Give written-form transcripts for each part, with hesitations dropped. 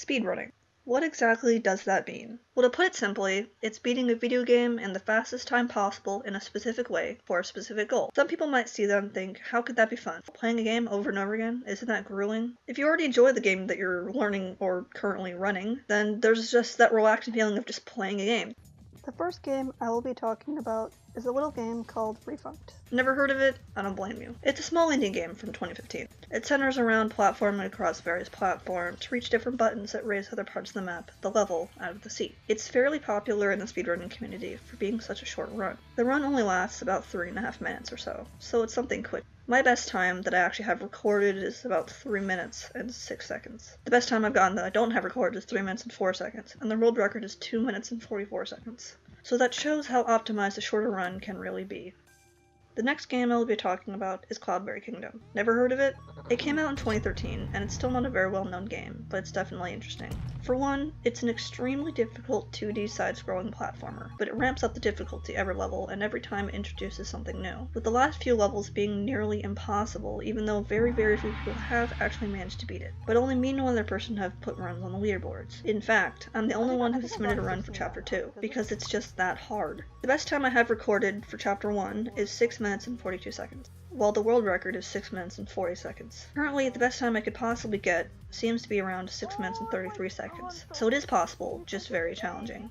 Speedrunning. What exactly does that mean? Well, to put it simply, it's beating a video game in the fastest time possible in a specific way for a specific goal. Some people might see that and think, how could that be fun? Playing a game over and over again? Isn't that grueling? If you already enjoy the game that you're learning or currently running, then there's just that relaxing feeling of just playing a game. The first game I will be talking about is a little game called Refunct. Never heard of it? I don't blame you. It's a small indie game from 2015. It centers around platforming across various platforms to reach different buttons that raise other parts of the map, the level, out of the seat. It's fairly popular in the speedrunning community for being such a short run. The run only lasts about 3.5 minutes or so it's something quick. My best time that I actually have recorded is about 3 minutes and 6 seconds. The best time I've gotten that I don't have recorded is 3 minutes and 4 seconds, and the world record is 2 minutes and 44 seconds. So that shows how optimized a shorter run can really be. The next game I will be talking about is Cloudberry Kingdom. Never heard of it? It came out in 2013, and it's still not a very well-known game, but it's definitely interesting. For one, it's an extremely difficult 2D side-scrolling platformer, but it ramps up the difficulty every level and every time it introduces something new, with the last few levels being nearly impossible, even though very few people have actually managed to beat it. But only me and one other person have put runs on the leaderboards. In fact, I'm the only one who submitted a run for Chapter 2, because it's just that hard. The best time I have recorded for Chapter 1 is 6 minutes and 42 seconds, while the world record is 6 minutes and 40 seconds. Currently, the best time I could possibly get seems to be around 6 minutes and 33 seconds, so it is possible, just very challenging.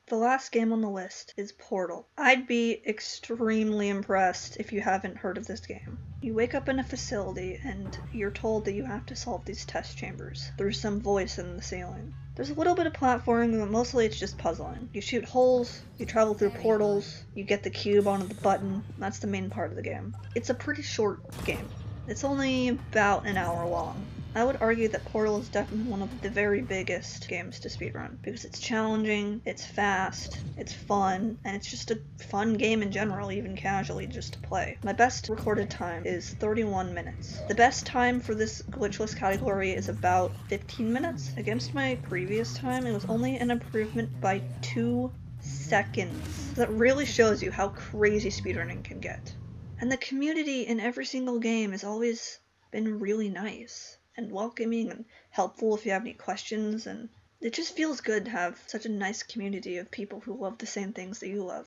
The last game on the list is Portal. I'd be extremely impressed if you haven't heard of this game. You wake up in a facility and you're told that you have to solve these test chambers. There's some voice in the ceiling. There's a little bit of platforming, but mostly it's just puzzling. You shoot holes, you travel through portals, you get the cube onto the button. That's the main part of the game. It's a pretty short game. It's only about an hour long. I would argue that Portal is definitely one of the very biggest games to speedrun, because it's challenging, it's fast, it's fun, and it's just a fun game in general, even casually just to play. My best recorded time is 31 minutes. The best time for this glitchless category is about 15 minutes. Against my previous time, it was only an improvement by 2 seconds. That really shows you how crazy speedrunning can get. And the community in every single game has always been really nice and welcoming and helpful if you have any questions, and it just feels good to have such a nice community of people who love the same things that you love.